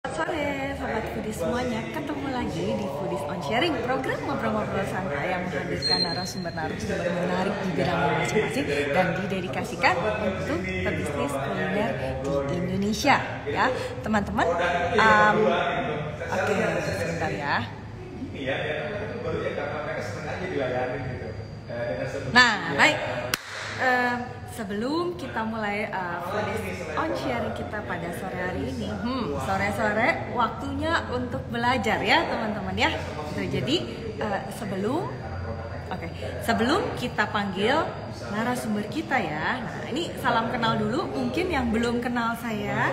Selamat sore Sobat Foodies semuanya, ketemu lagi di Foodies on Sharing, program ngobrol-ngobrol santai yang menghadirkan narasumber-narasumber menarik di bidangnya masing-masing dan didedikasikan untuk pebisnis kuliner di Indonesia ya teman-teman. Oke, sebentar ya. Nah, baik. Sebelum kita mulai Foodies on Sharing kita pada sore hari ini, sore-sore waktunya untuk belajar ya teman-teman ya. Jadi sebelum kita panggil narasumber kita ya, nah ini salam kenal dulu. Mungkin yang belum kenal saya,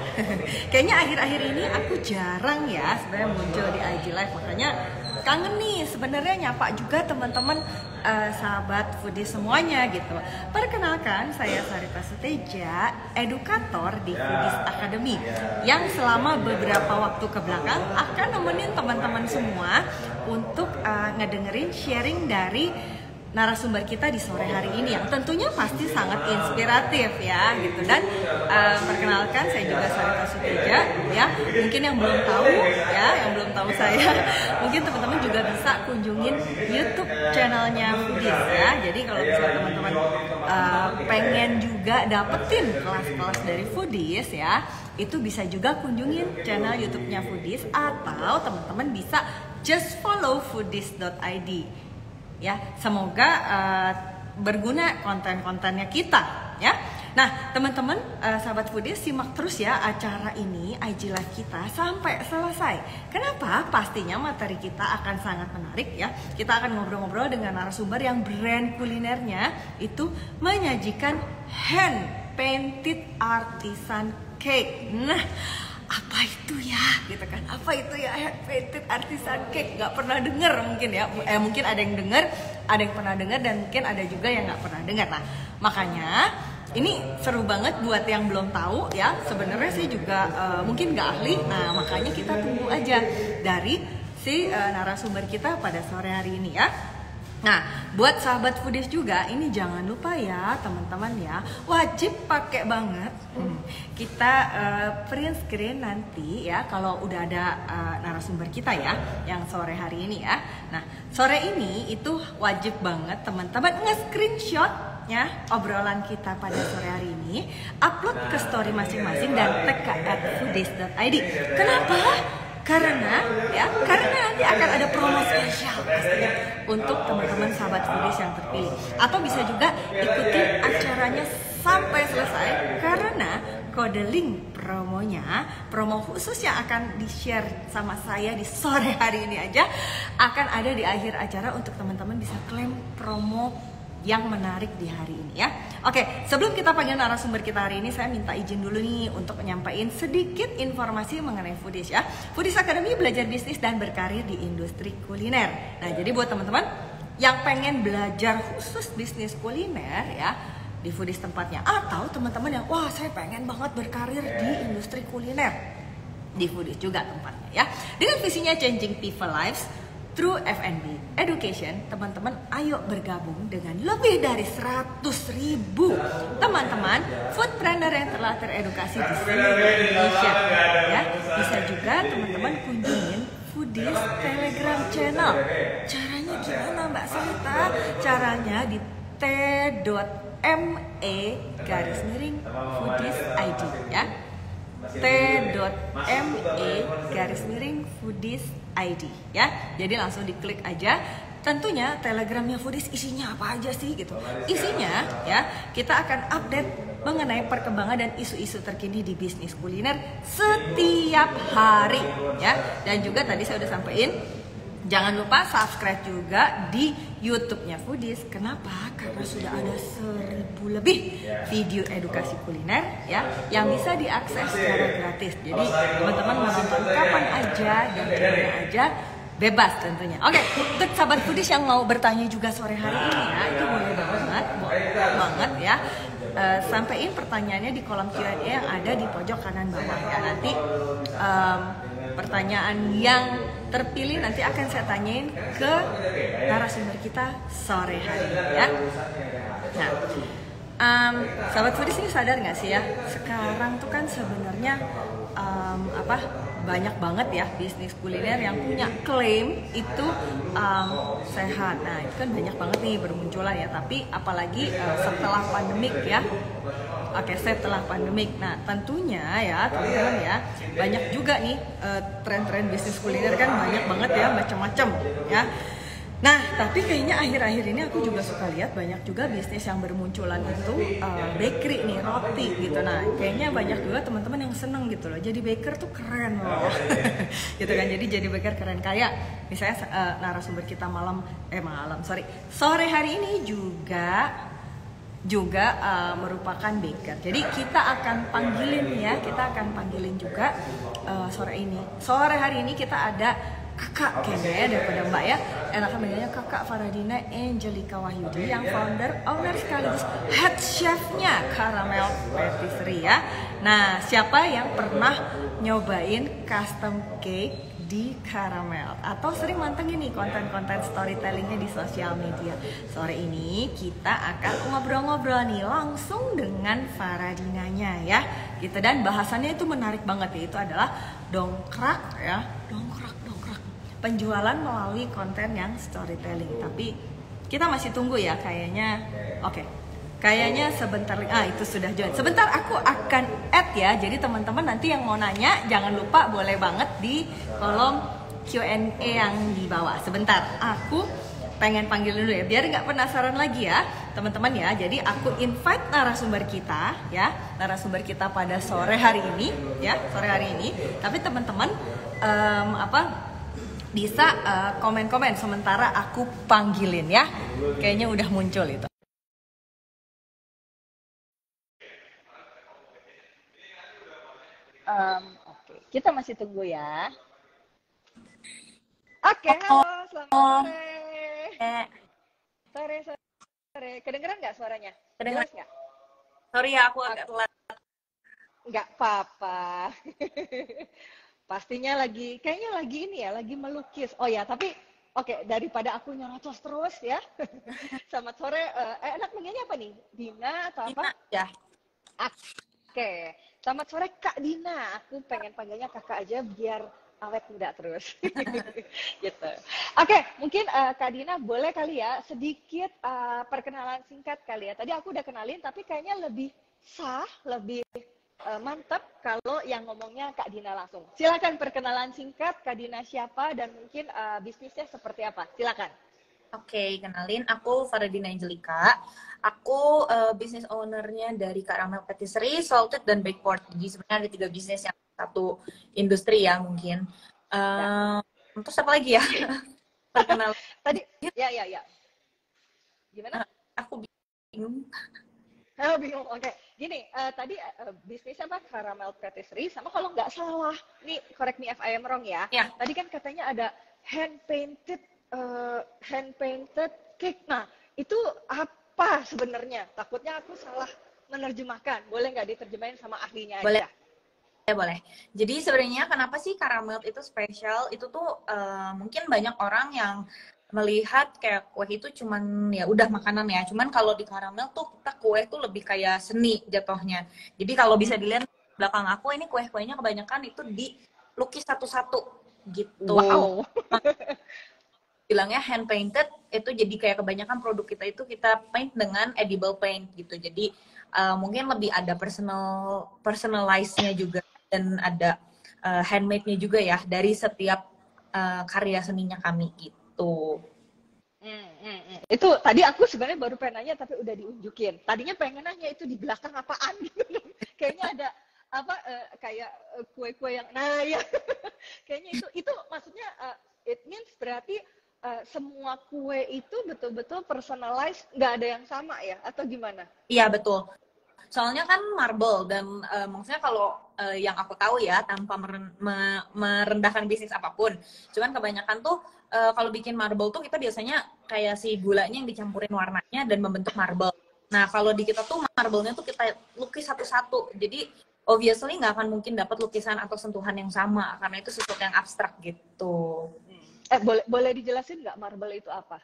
kayaknya akhir-akhir ini aku jarang ya sebenarnya muncul di IG Live, makanya kangen nih sebenarnya nyapa juga teman-teman sahabat foodies semuanya gitu. Perkenalkan, saya Sarita Suteja, edukator di Foodies Academy yang selama beberapa waktu ke belakang akan nemenin teman-teman semua untuk ngedengerin sharing dari narasumber kita di sore hari ini yang tentunya pasti sangat inspiratif ya gitu. Dan perkenalkan, saya juga Sarita Suteja ya. Mungkin yang belum tahu ya, yang belum tahu saya, mungkin teman-teman juga bisa kunjungin YouTube channelnya Foodies ya. Jadi kalau misalnya teman-teman pengen juga dapetin kelas-kelas dari Foodies ya, itu bisa juga kunjungin channel YouTube-nya Foodies, atau teman-teman bisa just follow foodies.id. Ya, semoga berguna konten-kontennya kita ya. Nah teman-teman, sahabat foodies, simak terus ya acara ini, IG Live kita sampai selesai. Kenapa? Pastinya materi kita akan sangat menarik ya. Kita akan ngobrol-ngobrol dengan narasumber yang brand kulinernya itu menyajikan hand painted artisan cake. Nah, apa itu ya gitu kan, apa itu ya hand painted artisan cake? Nggak pernah dengar mungkin ya, mungkin ada yang dengar, ada yang pernah dengar, dan mungkin ada juga yang nggak pernah dengar. Nah makanya ini seru banget buat yang belum tahu ya. Sebenarnya saya juga mungkin nggak ahli, nah makanya kita tunggu aja dari si narasumber kita pada sore hari ini ya. Nah, buat sahabat foodies juga, ini jangan lupa ya teman-teman ya, wajib pakai banget kita print screen nanti ya kalau udah ada narasumber kita ya yang sore hari ini ya. Nah, sore ini itu wajib banget teman-teman nge-screenshot ya obrolan kita pada sore hari ini, upload ke story masing-masing dan tag ke @foodies.id. Kenapa? Karena nanti akan ada promo spesial pastinya untuk teman-teman sahabat foodies yang terpilih. Atau bisa juga ikutin acaranya sampai selesai, karena kode link promonya, promo khusus yang akan di-share sama saya di sore hari ini aja, akan ada di akhir acara untuk teman-teman bisa klaim promo yang menarik di hari ini ya. Oke, sebelum kita panggil narasumber kita hari ini, saya minta izin dulu nih untuk menyampaikan sedikit informasi mengenai Foodies ya. Foodies Academy belajar bisnis dan berkarir di industri kuliner. Nah, jadi buat teman-teman yang pengen belajar khusus bisnis kuliner ya, di Foodies tempatnya, atau teman-teman yang wah saya pengen banget berkarir di industri kuliner, di Foodies juga tempatnya ya. Dengan visinya changing people lives through F&B education, teman-teman ayo bergabung dengan lebih dari 100.000 teman-teman foodpreneur yang telah teredukasi di seluruh Indonesia ya. Bisa juga teman-teman kunjungin Foodies Telegram channel. Caranya gimana Mbak Sarita? Caranya di t.me/foodies.id ya. t.me/foodies.id ya. Jadi langsung diklik aja. Tentunya telegramnya Foodies isinya apa aja sih gitu. Isinya ya, kita akan update mengenai perkembangan dan isu-isu terkini di bisnis kuliner setiap hari ya. Dan juga tadi saya udah sampaikan, jangan lupa subscribe juga di YouTube-nya Foodies. Kenapa? Karena sudah ada 1.000 lebih video edukasi kuliner ya yang bisa diakses secara gratis. Jadi teman-teman mau nonton kapan aja dan dimana aja, bebas tentunya. Oke, untuk sahabat Foodies yang mau bertanya juga sore hari ini ya, itu boleh banget ya. Sampaikan pertanyaannya di kolom Q&A yang ada di pojok kanan bawah ya. Nanti pertanyaan yang terpilih nanti akan saya tanyain ke narasumber kita sore hari ini ya. Nah, sahabat foodies ini sadar nggak sih ya, sekarang tuh kan sebenarnya banyak banget ya bisnis kuliner yang punya klaim itu sehat. Nah itu kan banyak banget nih bermunculan ya, tapi apalagi setelah pandemik ya. Oke, setelah pandemik. Nah, tentunya ya, teman-teman ya, banyak juga nih tren-tren bisnis kuliner kan banyak banget ya, macam-macam ya. Nah, tapi kayaknya akhir-akhir ini aku juga suka lihat banyak juga bisnis yang bermunculan itu bakery nih, roti gitu. Nah, kayaknya banyak juga teman-teman yang seneng gitu loh. Jadi baker tuh keren loh, gitu kan. Jadi baker keren. Kayak misalnya narasumber kita sore hari ini juga merupakan baker. Jadi kita akan panggilin juga sore hari ini kita ada kakak kayaknya ya daripada mbak ya, enakan manggilnya kakak Faradina Angelika Wahyudi yang owner sekaligus head chefnya Caramel Patisserie ya. Nah, siapa yang pernah nyobain custom cake di Caramel atau sering mantengin nih konten-konten storytellingnya di sosial media? Sore ini kita akan ngobrol-ngobrol nih langsung dengan Faradinanya ya gitu, dan bahasannya itu menarik banget ya, itu adalah dongkrak penjualan melalui konten yang storytelling. Tapi kita masih tunggu ya kayaknya. Kayaknya sebentar itu sudah join. Sebentar aku akan add ya. Jadi teman-teman nanti yang mau nanya jangan lupa boleh banget di kolom Q&A yang di bawah. Sebentar, aku pengen panggil dulu ya biar nggak penasaran lagi ya teman-teman ya. Jadi aku invite narasumber kita pada sore hari ini. Tapi teman-teman bisa komen-komen sementara aku panggilin ya. Kayaknya udah muncul itu. Oke, kita masih tunggu ya. Oke, halo, selamat sore. Sore. Kedengeran nggak suaranya? Kedengeran nggak? Sorry ya, aku agak telat. Nggak apa-apa. Pastinya kayaknya lagi melukis. Oh ya, tapi oke, daripada aku nyerocos terus ya. Selamat sore. Enak manggilnya apa nih? Dina atau Dina, apa? ya. Oke. Selamat sore Kak Dina. Aku pengen panggilnya Kakak aja biar awet muda terus. Gitu. Oke, mungkin Kak Dina boleh kali ya sedikit perkenalan singkat kali ya. Tadi aku udah kenalin tapi kayaknya lebih lebih mantap kalau yang ngomongnya Kak Dina langsung. Silakan perkenalan singkat, Kak Dina siapa dan mungkin bisnisnya seperti apa. Silakan. Oke, kenalin aku Faradina Angelika. Aku business ownernya dari Caramel Patisserie, Salted dan Bakeport. Jadi sebenarnya ada 3 bisnis yang satu industri ya mungkin. Terus apa lagi ya? Perkenalan. Tadi ya. Gimana? Aku bingung. Bingung. Oke. Gini, tadi bisnisnya apa? Caramel Patisserie sama kalau nggak salah, nih correct me if I am wrong ya. Ya. Tadi kan katanya ada hand painted cake. Nah, itu apa sebenarnya? Takutnya aku salah menerjemahkan. Boleh nggak diterjemahin sama ahlinya Boleh. aja? Boleh. Jadi sebenarnya kenapa sih caramel itu spesial? Itu tuh mungkin banyak orang yang melihat kayak kue itu cuman ya udah makanan ya. Cuman kalau di caramel tuh kita kue tuh lebih kayak seni jatuhnya. Jadi kalau bisa dilihat belakang aku ini kue-kuenya kebanyakan itu dilukis satu-satu gitu. Wow. Bilangnya hand painted itu jadi kayak kebanyakan produk kita itu kita paint dengan edible paint gitu. Jadi mungkin lebih ada personalize-nya juga dan ada handmade-nya juga ya dari setiap karya seninya kami gitu. Itu tadi aku sebenarnya baru pengen nanya tapi udah diunjukin. Tadinya pengen nanya itu di belakang apaan gitu. Kayaknya ada kayak kue-kue yang ya. Kayaknya itu maksudnya it means berarti semua kue itu betul-betul personalized, nggak ada yang sama ya atau gimana? Iya betul. Soalnya kan marble dan maksudnya kalau yang aku tahu ya tanpa merendahkan bisnis apapun, cuman kebanyakan tuh kalau bikin marble tuh kita biasanya kayak si gulanya yang dicampurin warnanya dan membentuk marble. Nah kalau di kita tuh marble-nya tuh kita lukis satu-satu, jadi obviously nggak akan mungkin dapat lukisan atau sentuhan yang sama karena itu sesuatu yang abstrak gitu. Boleh dijelasin nggak marble itu apa?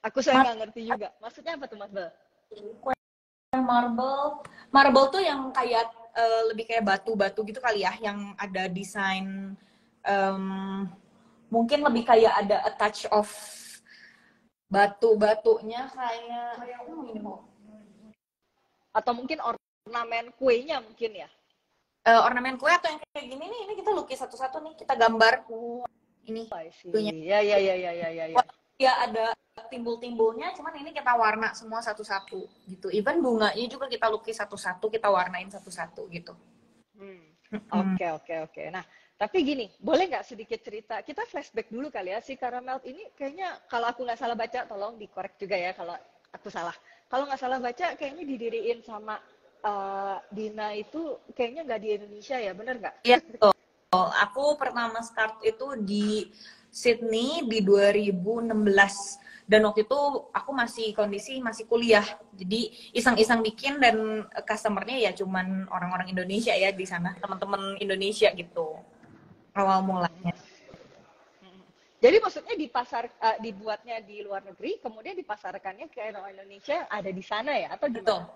Aku nggak ngerti juga. Maksudnya apa tuh marble? Marble tuh yang kayak lebih kayak batu-batu gitu kali ya, yang ada desain mungkin lebih kayak ada a touch of batu-batunya kayak Atau mungkin ornamen kuenya mungkin ya? ornamen kue atau yang kayak gini nih, ini kita lukis satu-satu nih, kita gambar ini Iya, ya. ya ada timbul-timbulnya, cuman ini kita warna semua satu-satu gitu. Even bunganya juga kita lukis satu-satu, kita warnain satu-satu gitu. Oke. Nah, tapi gini, boleh nggak sedikit cerita? Kita flashback dulu kali ya, si Caramel ini kayaknya kalau aku nggak salah baca, tolong dikorek juga ya kalau aku salah. Kalau nggak salah baca, kayaknya didiriin sama Dina itu kayaknya nggak di Indonesia ya, bener nggak? Iya, betul. Aku pertama start itu di Sydney di 2016. Dan waktu itu aku masih kuliah. Jadi iseng-iseng bikin dan customer-nya ya cuman orang-orang Indonesia ya di sana, teman-teman Indonesia gitu. Awal mulanya. Jadi maksudnya dibuatnya di luar negeri, kemudian dipasarkannya ke Indonesia ada di sana ya, atau gimana?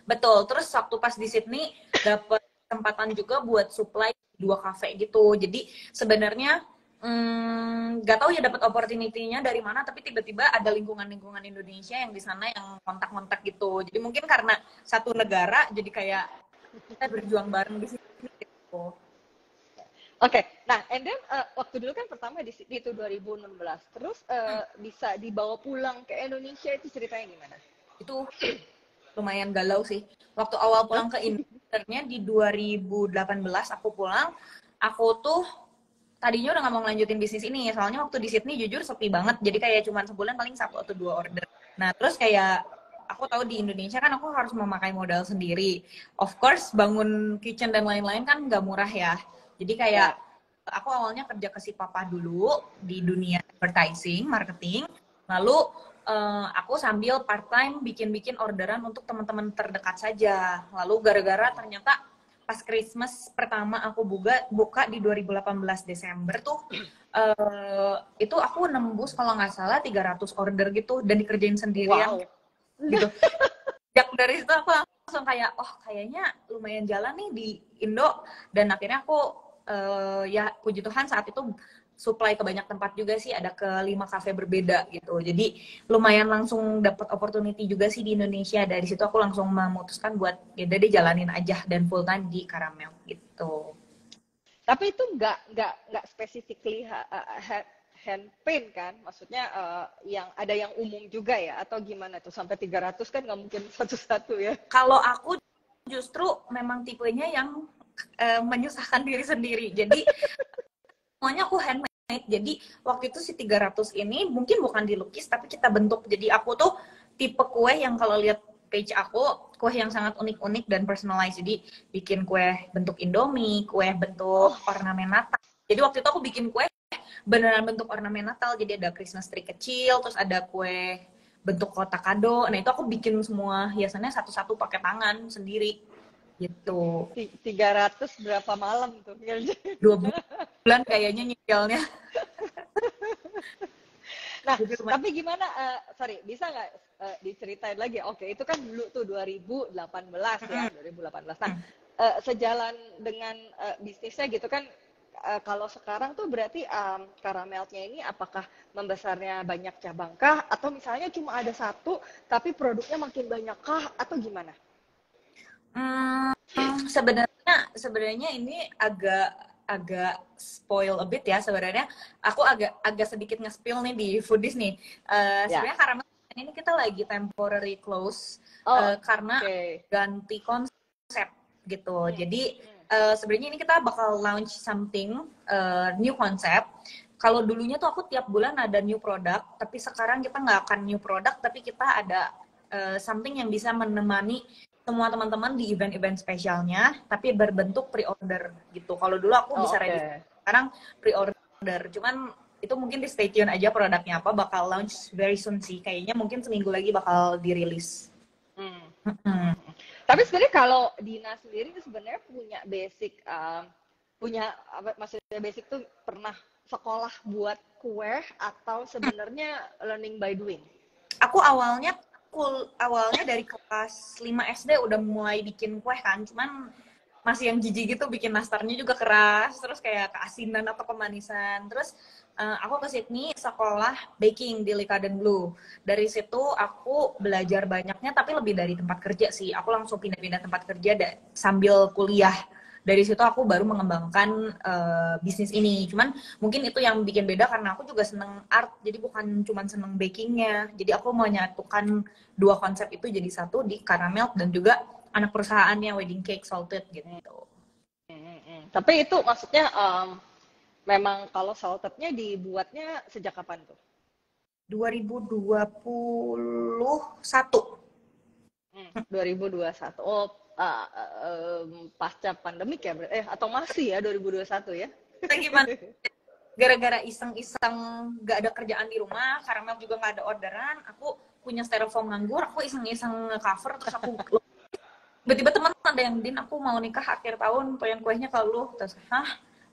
Betul. Terus waktu pas di Sydney dapat kesempatan juga buat supply 2 cafe gitu. Jadi sebenarnya nggak tahu ya dapat opportunity-nya dari mana, tapi tiba-tiba ada lingkungan Indonesia yang di sana yang kontak-kontak gitu. Jadi mungkin karena satu negara, jadi kayak kita berjuang bareng di sini gitu. Oke, nah, and then waktu dulu kan pertama di itu 2016, terus bisa dibawa pulang ke Indonesia itu ceritanya gimana? Itu lumayan galau sih. Waktu awal pulang ke Indonesia di 2018 aku pulang, aku tuh tadinya udah nggak mau ngelanjutin bisnis ini, soalnya waktu di Sydney jujur sepi banget, jadi kayak cuman sebulan paling 1 atau 2 order. Nah terus kayak aku tahu di Indonesia kan aku harus memakai modal sendiri. Of course bangun kitchen dan lain-lain kan nggak murah ya. Jadi kayak aku awalnya kerja ke si papa dulu di dunia advertising, marketing, lalu aku sambil part time bikin orderan untuk teman-teman terdekat saja. Lalu gara-gara ternyata pas Christmas pertama aku buka di 2018 Desember tuh itu aku nembus kalau nggak salah 300 order gitu dan dikerjain sendirian. Wow. Gitu. Dari situ aku langsung kayak kayaknya lumayan jalan nih di Indo, dan akhirnya aku ya puji Tuhan saat itu supply ke banyak tempat juga sih, ada ke 5 kafe berbeda gitu. Jadi lumayan langsung dapat opportunity juga sih di Indonesia. Dari situ aku langsung memutuskan buat ya udah deh jalanin aja dan full time di Caramel gitu. Tapi itu nggak specifically hand paint kan? Maksudnya yang ada yang umum juga ya, atau gimana tuh? Sampai 300 kan nggak mungkin satu-satu ya. Kalau aku justru memang tipenya yang menyusahkan diri sendiri. Jadi semuanya aku handmade. Jadi waktu itu si 300 ini mungkin bukan dilukis tapi kita bentuk. Jadi aku tuh tipe kue yang kalau lihat page aku, kue yang sangat unik-unik dan personalized. Jadi bikin kue bentuk Indomie, kue bentuk ornamen Natal. Jadi waktu itu aku bikin kue beneran bentuk ornamen Natal. Jadi ada Christmas tree kecil, terus ada kue bentuk kotak kado. Nah itu aku bikin semua hiasannya satu-satu pakai tangan sendiri. Gitu. 300 berapa malam tuh? 2 bulan kayaknya nyicilnya. Nah, tapi gimana, sorry, bisa nggak diceritain lagi? Oke, itu kan dulu tuh 2018 ya, 2018. Nah, sejalan dengan bisnisnya gitu kan, kalau sekarang tuh berarti Caramelnya ini apakah membesarnya banyak cabang kah? Atau misalnya cuma ada satu, tapi produknya makin banyak kah? Atau gimana? Sebenarnya ini agak spoil a bit ya sebenarnya. Aku agak sedikit nge-spill nih di Foodies nih. Sebenarnya Caramel ini kita lagi temporary close karena ganti konsep gitu. Jadi sebenarnya ini kita bakal launch something new konsep. Kalau dulunya tuh aku tiap bulan ada new product, tapi sekarang kita nggak akan new product, tapi kita ada something yang bisa menemani semua teman-teman di event-event spesialnya, tapi berbentuk pre-order gitu. Kalau dulu aku bisa ready, sekarang pre-order. Cuman itu mungkin di stay tune aja produknya apa, bakal launch very soon sih. Kayaknya mungkin seminggu lagi bakal dirilis. Tapi sebenarnya kalau Dina sendiri itu sebenarnya punya basic, maksudnya basic tuh pernah sekolah buat kue atau sebenarnya learning by doing? Aku awalnya dari kelas 5 SD udah mulai bikin kue kan, cuman masih yang jijik gitu, bikin nastarnya juga keras, terus kayak keasinan atau kemanisan. Terus aku ke Sydney sekolah baking di Likaden Blue. Dari situ aku belajar banyaknya, tapi lebih dari tempat kerja sih. Aku langsung pindah-pindah tempat kerja sambil kuliah. Dari situ aku baru mengembangkan bisnis ini. Cuman mungkin itu yang bikin beda karena aku juga seneng art, jadi bukan cuma seneng bakingnya. Jadi aku mau menyatukan dua konsep itu jadi satu di Caramel dan juga anak perusahaannya Wedding Cake Salted gitu. Tapi itu maksudnya memang kalau saltednya dibuatnya sejak kapan tuh? 2021. 2021. Oh, pasca pandemik ya? Atau masih ya 2021 ya? Gimana? Gara-gara iseng-iseng gak ada kerjaan di rumah, Caramel juga gak ada orderan, aku punya styrofoam nganggur, aku iseng-iseng nge-cover, terus aku tiba-tiba teman ada yang, Din, aku mau nikah akhir tahun, pengen kuehnya ke lu. Terus,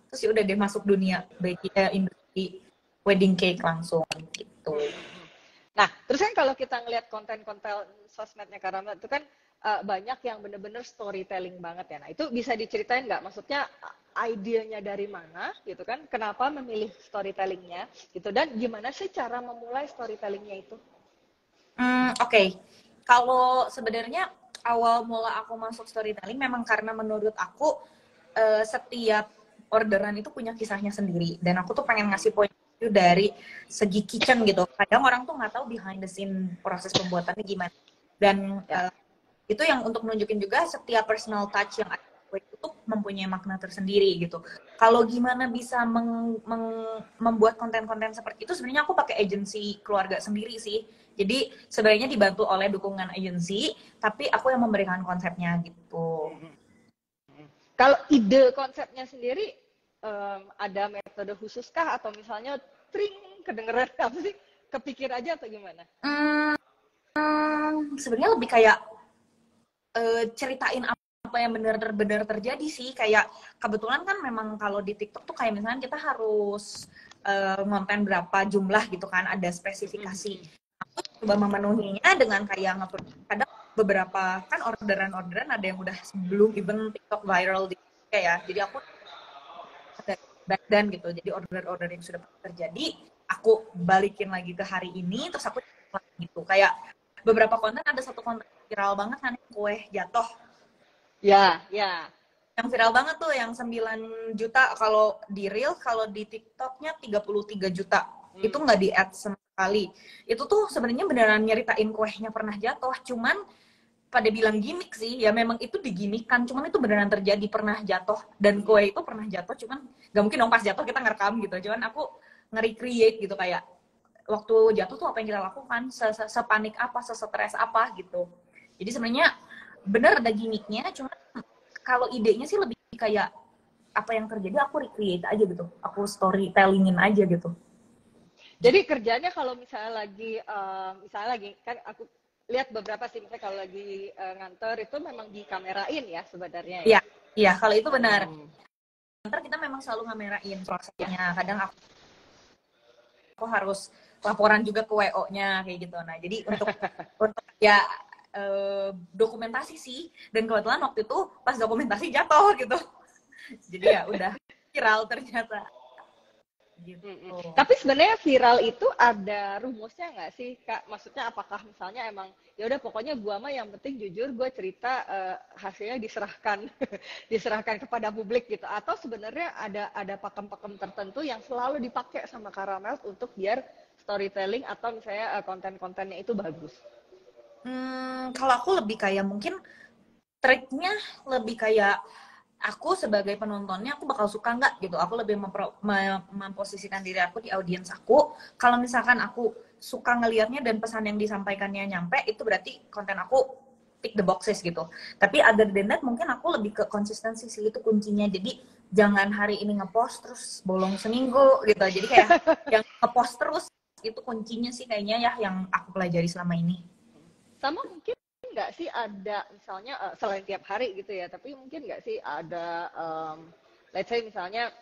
terus ya udah deh masuk dunia industri wedding cake langsung gitu. Nah, terus kan kalau kita ngelihat konten-konten sosmednya Caramel itu kan banyak yang bener-bener storytelling banget ya. Nah, itu bisa diceritain nggak? Maksudnya idenya dari mana gitu kan? Kenapa memilih storytellingnya gitu? Dan gimana sih cara memulai storytellingnya itu? Oke. Kalau sebenarnya awal mula aku masuk storytelling memang karena menurut aku setiap orderan itu punya kisahnya sendiri, dan aku tuh pengen ngasih point itu dari segi kitchen gitu. Kadang orang tuh nggak tahu behind the scene proses pembuatannya gimana, dan itu yang untuk nunjukin juga setiap personal touch yang ada itu tuh mempunyai makna tersendiri gitu. Kalau gimana bisa membuat konten-konten seperti itu, sebenarnya aku pakai agensi keluarga sendiri sih. Jadi sebenarnya dibantu oleh dukungan agensi, tapi aku yang memberikan konsepnya gitu. Kalau ide konsepnya sendiri ada metode khusus kah, atau misalnya tring kedengeran apa sih, kepikir aja atau gimana? Sebenarnya lebih kayak ceritain apa yang benar-benar terjadi sih. Kayak kebetulan kan memang kalau di TikTok tuh kayak misalnya kita harus ngonten berapa jumlah gitu kan, ada spesifikasi. Aku coba memenuhinya dengan kayak kadang beberapa kan orderan ada yang udah sebelum even TikTok viral ya. Jadi aku ada badan gitu. Jadi order yang sudah terjadi aku balikin lagi ke hari ini, terus aku gitu. Kayak beberapa konten, ada satu konten viral banget kan, kue jatuh. Ya. Yang viral banget tuh yang 9 juta kalau di Reel, kalau di TikToknya 33 juta. Itu nggak di-add sama sekali. Itu tuh sebenarnya beneran nyeritain kuehnya pernah jatuh, cuman pada bilang gimmick sih, ya memang itu digimikkan, cuman itu beneran terjadi, pernah jatuh, dan kue itu pernah jatuh, cuman nggak mungkin dong pas jatuh kita ngerekam gitu, cuman aku nge-recreate gitu, kayak waktu jatuh tuh apa yang kita lakukan, sepanik apa, sestress apa gitu. Jadi sebenarnya bener ada gimmicknya, cuman kalau idenya sih lebih kayak apa yang terjadi aku recreate aja gitu, aku storytellingin aja gitu. Jadi kerjanya kalau misalnya lagi kan aku lihat beberapa sih, misalnya kalau lagi ngantor itu memang dikamerain ya sebenarnya ya. Iya, kalau itu benar. Ngantor kita memang selalu ngamerain prosesnya. Kadang aku harus laporan juga ke WO-nya kayak gitu. Nah, jadi untuk ya dokumentasi sih. Dan kebetulan waktu itu pas dokumentasi jatuh gitu. Jadi ya udah viral ternyata. Gitu. Tapi sebenarnya viral itu ada rumusnya nggak sih, Kak? Maksudnya apakah misalnya emang ya udah pokoknya gua mah yang penting jujur, gua cerita, hasilnya diserahkan kepada publik gitu, atau sebenarnya ada pakem-pakem tertentu yang selalu dipakai sama Caramel untuk biar storytelling atau misalnya konten-kontennya itu bagus? Kalau aku lebih kayak mungkin triknya lebih kayak aku sebagai penontonnya, aku bakal suka nggak gitu. Aku lebih memposisikan diri aku di audiens aku. Kalau misalkan aku suka ngelihatnya dan pesan yang disampaikannya nyampe, itu berarti konten aku tick the boxes gitu. Tapi other than that, mungkin aku lebih ke konsistensi sih, itu kuncinya. Jadi jangan hari ini ngepost terus bolong seminggu gitu. Jadi kayak yang ngepost terus, itu kuncinya sih kayaknya ya yang aku pelajari selama ini. Sama mungkin nggak sih ada misalnya selain tiap hari gitu ya, tapi mungkin nggak sih ada let's say misalnya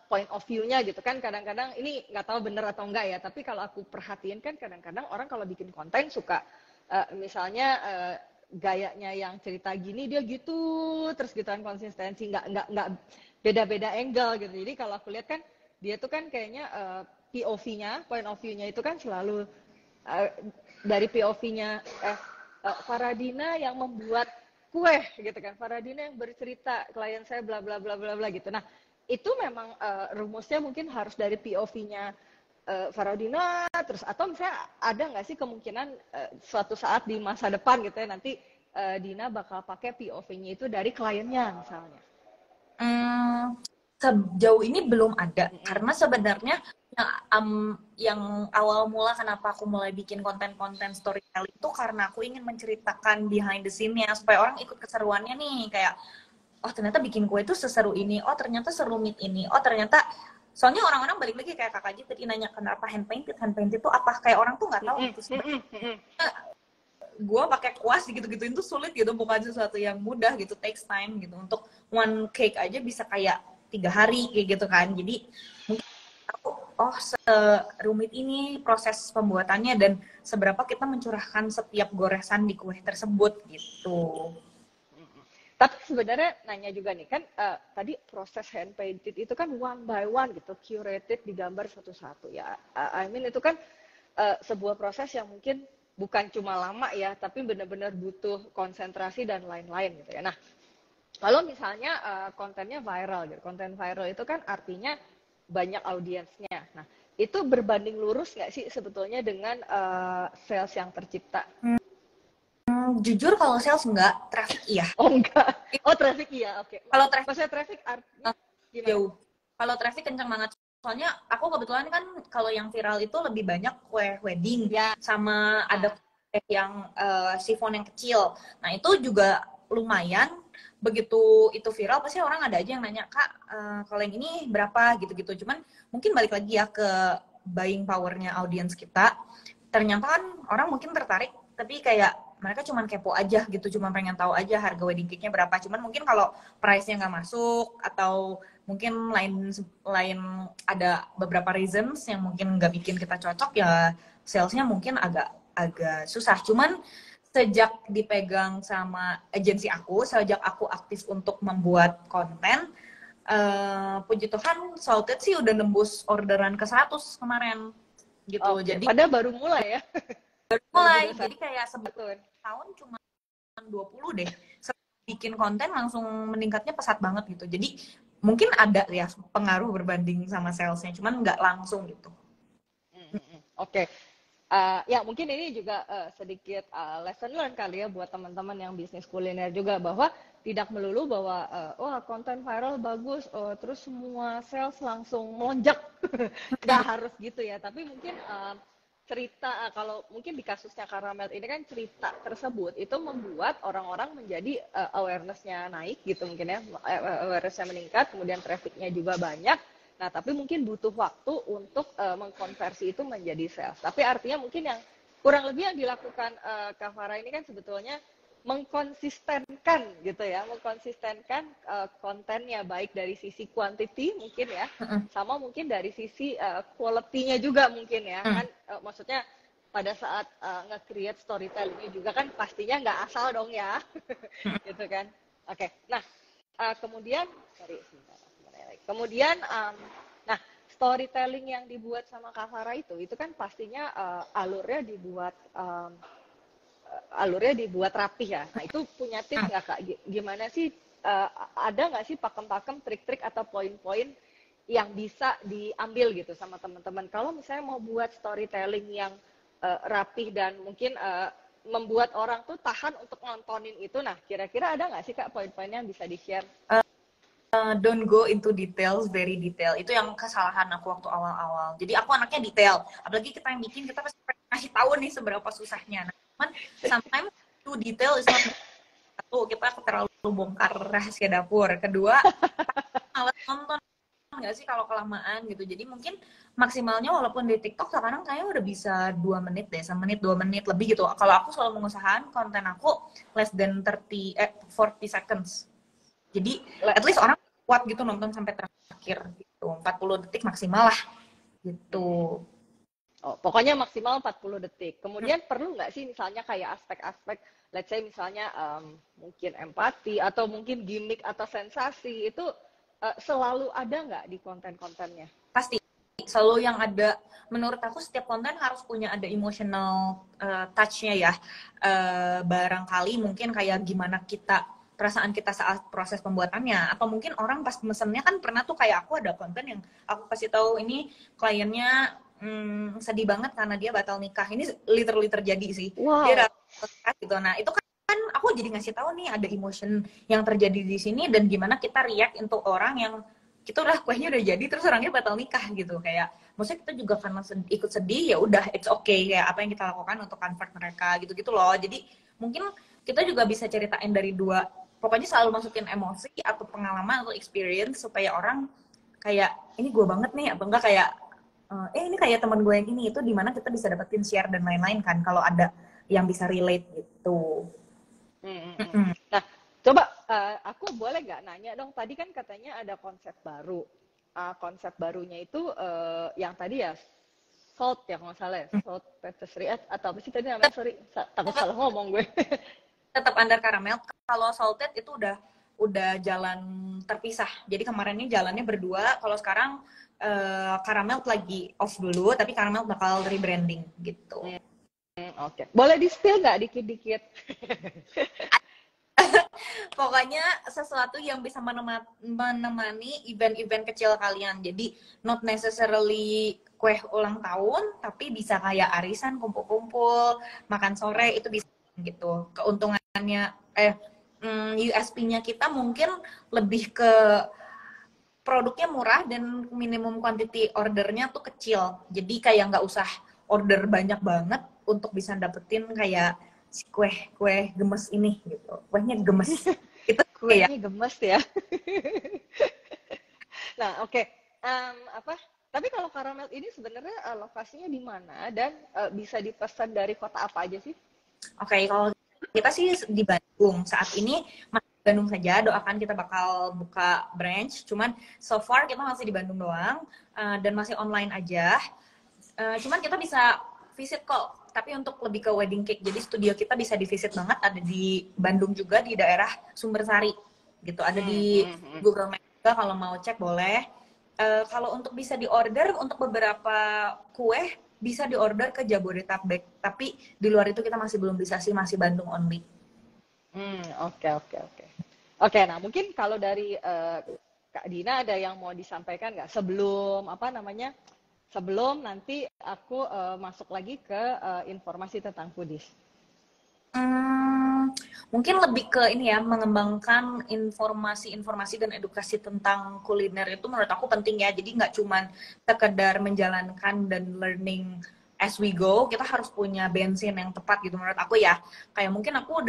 point of view-nya gitu kan, kadang-kadang ini nggak tahu bener atau enggak ya, tapi kalau aku perhatiin kan kadang-kadang orang kalau bikin konten suka misalnya gayanya yang cerita gini dia gitu terus gitu kan, konsistensi nggak beda-beda angle gitu. Jadi kalau aku lihat kan dia tuh kan kayaknya POV-nya, point of view-nya itu kan selalu dari POV-nya Faradina yang membuat kue gitu kan, Faradina yang bercerita klien saya bla bla bla bla bla gitu. Nah itu memang rumusnya mungkin harus dari POV-nya Faradina terus, atau misalnya ada nggak sih kemungkinan suatu saat di masa depan gitu ya nanti Dina bakal pakai POV-nya itu dari kliennya misalnya? Sejauh ini belum ada, karena sebenarnya yang awal mula kenapa aku mulai bikin konten-konten storytelling itu karena aku ingin menceritakan behind the scene-nya supaya orang ikut keseruannya nih, kayak oh ternyata bikin kue itu seseru ini, oh ternyata serumit ini, oh ternyata soalnya orang-orang balik lagi kayak Kak Aji tadi nanya kenapa hand painted itu apa, kayak orang tuh nggak tahu gitu sebenarnya. Gue pakai kuas gitu-gituin tuh sulit gitu, bukan sesuatu yang mudah gitu, takes time gitu. Untuk one cake aja bisa kayak 3 hari kayak gitu kan. Jadi mungkin aku oh serumit ini proses pembuatannya dan seberapa kita mencurahkan setiap goresan di kue tersebut gitu. Tapi sebenarnya nanya juga nih kan tadi proses hand painted itu kan one by one gitu, curated digambar satu-satu ya. I mean itu kan sebuah proses yang mungkin bukan cuma lama ya, tapi benar-benar butuh konsentrasi dan lain-lain gitu ya. Nah, kalau misalnya kontennya viral gitu, konten viral itu kan artinya banyak audiensnya. Nah, itu berbanding lurus nggak sih sebetulnya dengan sales yang tercipta? Jujur kalau sales enggak, traffic iya. Oh enggak. Oh traffic iya, oke. Kalau traffic, maksudnya traffic artinya gimana? Jauh. Kalau traffic kencang banget. Soalnya aku kebetulan kan kalau yang viral itu lebih banyak kue wedding Ya. sama ada kue yang sifon yang kecil. Nah itu juga lumayan. Begitu itu viral pasti orang ada aja yang nanya, Kak kalau yang ini berapa gitu-gitu. Cuman mungkin balik lagi ya ke buying powernya audiens kita. Ternyata kan orang mungkin tertarik tapi kayak mereka cuman kepo aja gitu, cuma pengen tahu aja harga wedding cake-nya berapa. Cuman mungkin kalau price-nya nggak masuk atau mungkin lain ada beberapa reasons yang mungkin nggak bikin kita cocok ya, salesnya mungkin agak susah. Cuman sejak dipegang sama agensi aku, sejak aku aktif untuk membuat konten, puji Tuhan Salted sih udah nembus orderan ke 100 kemarin gitu. Okay. Jadi padahal baru mulai ya. mulai jadi kayak sebetulnya tahun cuma 20 deh bikin konten langsung meningkatnya pesat banget gitu. Jadi mungkin ada ya pengaruh berbanding sama salesnya, cuman nggak langsung gitu. Oke. Ya mungkin ini juga sedikit lesson learn kali ya buat teman-teman yang bisnis kuliner juga, bahwa tidak melulu bahwa wah konten viral bagus terus semua sales langsung melonjak. Nggak harus gitu ya, tapi mungkin cerita kalau mungkin di kasusnya Caramel ini kan cerita tersebut itu membuat orang-orang menjadi awareness-nya naik gitu mungkin ya, awareness-nya meningkat, kemudian traffic-nya juga banyak. Nah, tapi mungkin butuh waktu untuk mengkonversi itu menjadi sales. Tapi artinya mungkin yang kurang lebih yang dilakukan Kak Farah ini kan sebetulnya mengkonsistenkan gitu ya, mengkonsistenkan kontennya baik dari sisi quantity mungkin ya, sama mungkin dari sisi quality-nya juga mungkin ya, kan maksudnya pada saat nge-create storytelling-nya juga kan pastinya nggak asal dong ya, gitu kan. Oke, nah kemudian, nah storytelling yang dibuat sama Kak Farah itu kan pastinya alurnya dibuat rapih ya. Nah itu punya tips nggak Kak? Gimana sih, ada nggak sih pakem-pakem, trik-trik atau poin-poin yang bisa diambil gitu sama teman-teman kalau misalnya mau buat storytelling yang rapih dan mungkin membuat orang tuh tahan untuk nontonin itu. Nah kira-kira ada nggak sih Kak poin-poinnya yang bisa di-share? Don't go into details, very detail. Itu yang kesalahan aku waktu awal-awal. Jadi aku anaknya detail. Apalagi kita yang bikin, kita pasti kasih tahu nih seberapa susahnya. Nah, cuman sometimes too detail is not. Satu, kita terlalu bongkar rahasia dapur. Kedua, malas nonton nggak sih kalau kelamaan gitu. Jadi mungkin maksimalnya walaupun di TikTok sekarang kayaknya udah bisa 2 menit deh, 1 menit, 2 menit lebih gitu. Kalau aku selalu mengusahakan konten aku less than 40 seconds. Jadi at least orang kuat gitu nonton sampai terakhir gitu. 40 detik maksimal lah gitu. Oh, pokoknya maksimal 40 detik. Kemudian perlu nggak sih misalnya kayak aspek-aspek, let's say misalnya mungkin empati atau mungkin gimmick atau sensasi itu selalu ada nggak di konten-kontennya? Pasti selalu yang ada, menurut aku setiap konten harus punya ada emotional touch-nya ya. Barangkali mungkin kayak gimana kita, perasaan kita saat proses pembuatannya, atau mungkin orang pas mesennya kan pernah tuh kayak aku ada konten yang aku kasih tahu ini kliennya sedih banget karena dia batal nikah. Ini literally terjadi sih. Wow. Dia batal gitu. Nah, itu kan aku jadi ngasih tahu nih ada emotion yang terjadi di sini dan gimana kita react untuk orang yang kita udah kuehnya udah jadi terus orangnya batal nikah gitu. Kayak maksudnya kita juga karena ikut sedih, ya udah it's okay, kayak apa yang kita lakukan untuk comfort mereka gitu-gitu loh. Jadi mungkin kita juga bisa ceritain dari dua, pokoknya selalu masukin emosi atau pengalaman atau experience supaya orang kayak ini gue banget nih, apa enggak kayak ini kayak teman gue yang ini, itu dimana kita bisa dapetin share dan lain-lain kan kalau ada yang bisa relate gitu. Nah, coba aku boleh nggak nanya dong, tadi kan katanya ada konsep baru. Konsep barunya itu yang tadi ya salt ya kalau nggak salah ya, salt patisserie atau apa sih tadi namanya, sorry takut salah ngomong gue. Tetap under caramel. Kalau salted itu udah jalan terpisah. Jadi kemarin ini jalannya berdua. Kalau sekarang caramel lagi off dulu, tapi caramel bakal rebranding gitu. Oke. Boleh di-spill nggak dikit-dikit? Pokoknya sesuatu yang bisa menemani event-event kecil kalian. Jadi not necessarily kue ulang tahun, tapi bisa kayak arisan, kumpul-kumpul, makan sore, itu bisa gitu. Keuntungannya USP-nya kita mungkin lebih ke produknya murah dan minimum quantity ordernya tuh kecil. Jadi kayak nggak usah order banyak banget untuk bisa dapetin kayak si kue gemes ini gitu. Kuehnya gemes. Itu Kuenya gemes ya. Nah, oke. Apa? Tapi kalau karamel ini sebenarnya lokasinya di mana dan bisa dipesan dari kota apa aja sih? Oke, kalau kita sih di Bandung. Saat ini masih di Bandung saja, doakan kita bakal buka branch. Cuman so far kita masih di Bandung doang dan masih online aja. Cuman kita bisa visit kok, tapi untuk lebih ke wedding cake. Jadi studio kita bisa di-visit banget, ada di Bandung juga di daerah Sumbersari gitu. Ada di Google Maps juga, kalau mau cek boleh. Kalau untuk bisa di-order untuk beberapa kue bisa di-order ke Jabodetabek, tapi di luar itu kita masih belum bisa sih, masih Bandung only. Oke. Oke, nah mungkin kalau dari Kak Dina ada yang mau disampaikan nggak sebelum sebelum nanti aku masuk lagi ke informasi tentang foodies. Mungkin lebih ke ini ya, mengembangkan informasi dan edukasi tentang kuliner itu menurut aku penting ya. Jadi nggak cuman sekedar menjalankan dan learning as we go, kita harus punya bensin yang tepat gitu menurut aku ya. Kayak mungkin aku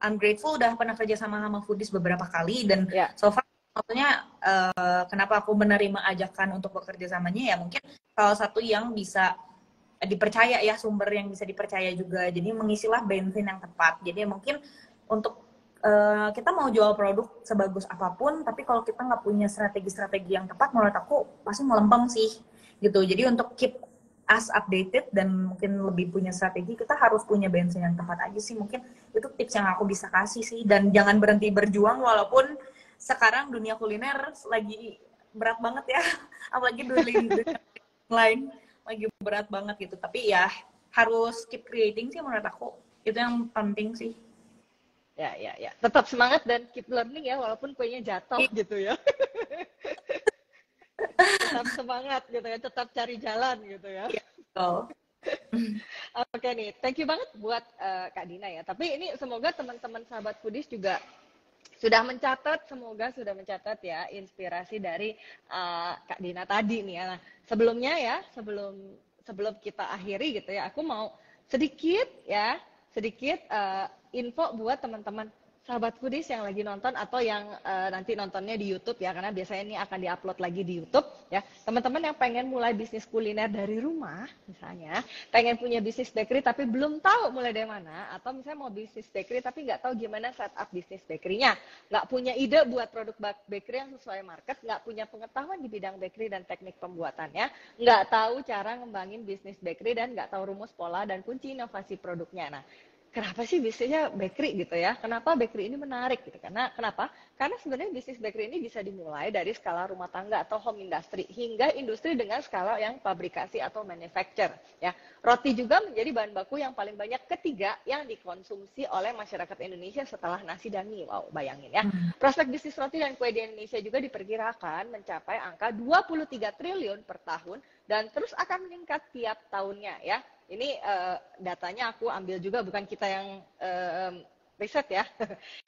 I'm grateful udah pernah kerja sama foodies beberapa kali dan so far maksudnya kenapa aku menerima ajakan untuk bekerja samanya ya mungkin salah satu yang bisa dipercaya ya, sumber yang bisa dipercaya juga. Jadi mengisilah bensin yang tepat. Jadi mungkin untuk kita mau jual produk sebagus apapun, tapi kalau kita nggak punya strategi-strategi yang tepat, menurut aku pasti melempem sih gitu. Jadi untuk keep us updated dan mungkin lebih punya strategi, kita harus punya bensin yang tepat aja sih. Mungkin itu tips yang aku bisa kasih sih. Dan jangan berhenti berjuang walaupun sekarang dunia kuliner lagi berat banget ya, apalagi dunia lain lagi berat banget gitu. Tapi ya harus keep creating sih menurut aku. Itu yang penting sih. Ya. Tetap semangat dan keep learning ya, walaupun kuenya jatuh gitu ya. Tetap semangat gitu ya, tetap cari jalan gitu ya. Oke nih, thank you banget buat Kak Dina ya. Tapi ini semoga teman-teman sahabat foodies juga sudah mencatat ya inspirasi dari Kak Dina tadi nih ya. Nah, sebelumnya ya, sebelum kita akhiri gitu ya, aku mau sedikit info buat teman-teman sahabat foodies yang lagi nonton atau yang nanti nontonnya di YouTube ya, karena biasanya ini akan diupload lagi di YouTube ya. Teman-teman yang pengen mulai bisnis kuliner dari rumah, misalnya pengen punya bisnis bakery tapi belum tahu mulai dari mana, atau misalnya mau bisnis bakery tapi nggak tahu gimana setup bisnis bakerynya, nggak punya ide buat produk bakery yang sesuai market, nggak punya pengetahuan di bidang bakery dan teknik pembuatannya, nggak tahu cara ngembangin bisnis bakery dan nggak tahu rumus pola dan kunci inovasi produknya. Nah, kenapa sih bisnisnya bakery gitu ya? Kenapa bakery ini menarik gitu? Kenapa? Karena sebenarnya bisnis bakery ini bisa dimulai dari skala rumah tangga atau home industry hingga industri dengan skala yang pabrikasi atau manufacture ya. Roti juga menjadi bahan baku yang paling banyak ketiga yang dikonsumsi oleh masyarakat Indonesia setelah nasi dan mie. Wow, bayangin ya. Prospek bisnis roti dan kue di Indonesia juga diperkirakan mencapai angka 23 triliun per tahun dan terus akan meningkat tiap tahunnya ya. Ini datanya aku ambil juga, bukan kita yang riset ya.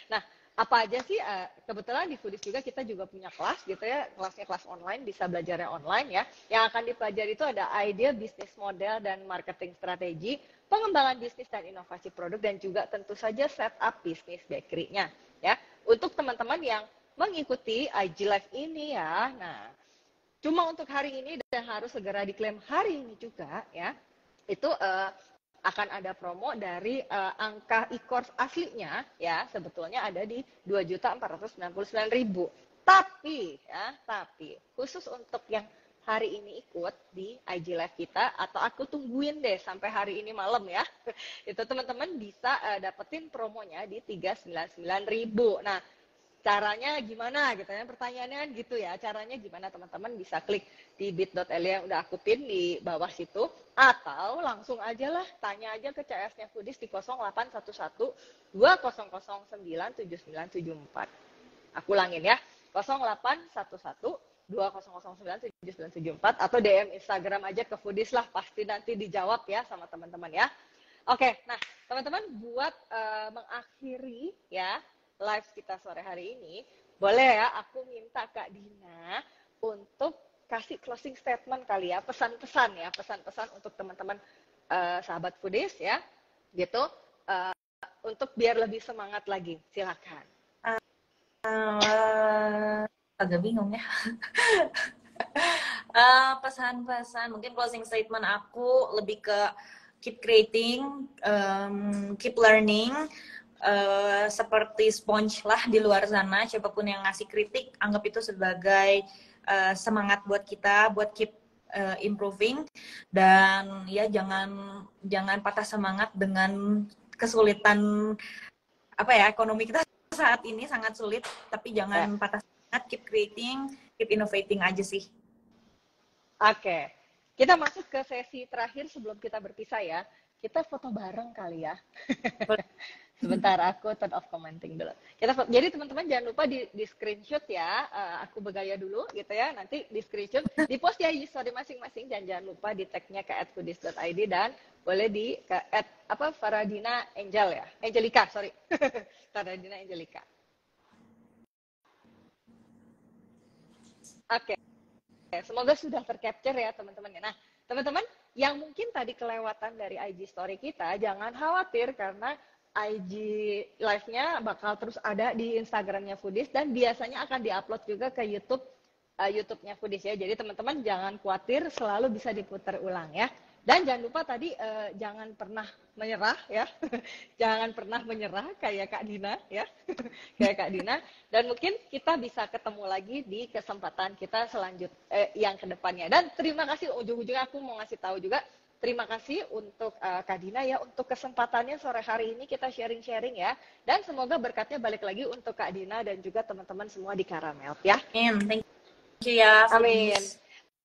Nah, apa aja sih? Kebetulan di Foodies juga kita juga punya kelas gitu ya, kelasnya kelas online, bisa belajarnya online ya. Yang akan dipelajari itu ada ide, bisnis model, dan marketing strategi, pengembangan bisnis dan inovasi produk, dan juga tentu saja setup bisnis bakery-nya ya. Untuk teman-teman yang mengikuti IG Live ini ya, nah cuma untuk hari ini dan harus segera diklaim hari ini juga ya. Itu akan ada promo dari angka e-course aslinya ya, sebetulnya ada di 2.499.000. Tapi khusus untuk yang hari ini ikut di IG Live kita, atau aku tungguin deh sampai hari ini malam ya, itu teman-teman bisa dapetin promonya di 399.000. Nah, caranya gimana gitu ya, pertanyaannya gitu ya, caranya gimana? Teman-teman bisa klik di bit.ly yang udah aku pin di bawah situ, atau langsung aja lah tanya aja ke CS-nya Foodies di 0811 2009 7974. Aku ulangin ya, 0811 2009 7974, atau DM Instagram aja ke Foodies lah, pasti nanti dijawab ya sama teman-teman ya. Oke, nah teman-teman, buat mengakhiri ya live kita sore hari ini, boleh ya aku minta Kak Dina untuk kasih closing statement kali ya, pesan-pesan ya, pesan-pesan untuk teman-teman sahabat Foodies ya, gitu, untuk biar lebih semangat lagi. Silakan. Agak bingung ya. Pesan-pesan, mungkin closing statement aku lebih ke keep creating, keep learning. Seperti sponge lah di luar sana, siapapun yang ngasih kritik anggap itu sebagai semangat buat kita buat keep improving, dan ya jangan patah semangat dengan kesulitan apa ya, ekonomi kita saat ini sangat sulit, tapi jangan patah semangat, keep creating, keep innovating aja sih. Oke, kita masuk ke sesi terakhir sebelum kita berpisah ya. Kita foto bareng kali ya. Sebentar, aku turn off commenting dulu. Jadi teman-teman jangan lupa di screenshot ya. Aku bergaya dulu gitu ya. Nanti di screenshot, di post ya story masing-masing, dan jangan lupa di tag-nya ke @foodies.id, dan boleh di ke Faradina Angel ya. Angelica, sorry. Faradina Angelica. Oke. Semoga sudah tercapture ya teman-teman. Nah, teman-teman yang mungkin tadi kelewatan dari IG story kita, jangan khawatir karena IG live-nya bakal terus ada di Instagram-nya Foodies, dan biasanya akan diupload juga ke YouTube-nya Foodies ya. Jadi teman-teman jangan khawatir, selalu bisa diputar ulang ya. Dan jangan lupa tadi jangan pernah menyerah ya. Jangan pernah menyerah kayak Kak Dina ya. Kayak Kak Dina. Dan mungkin kita bisa ketemu lagi di kesempatan kita selanjutnya yang kedepannya. Dan terima kasih, ujung-ujungnya aku mau ngasih tahu juga, terima kasih untuk Kak Dina ya, untuk kesempatannya sore hari ini kita sharing-sharing ya. Dan semoga berkatnya balik lagi untuk Kak Dina dan juga teman-teman semua di Caramel ya. Thank you ya. Amin.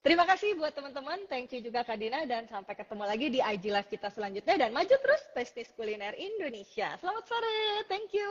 Terima kasih buat teman-teman, thank you juga Kak Dina, dan sampai ketemu lagi di IG Live kita selanjutnya, dan maju terus bisnis kuliner Indonesia. Selamat sore, thank you.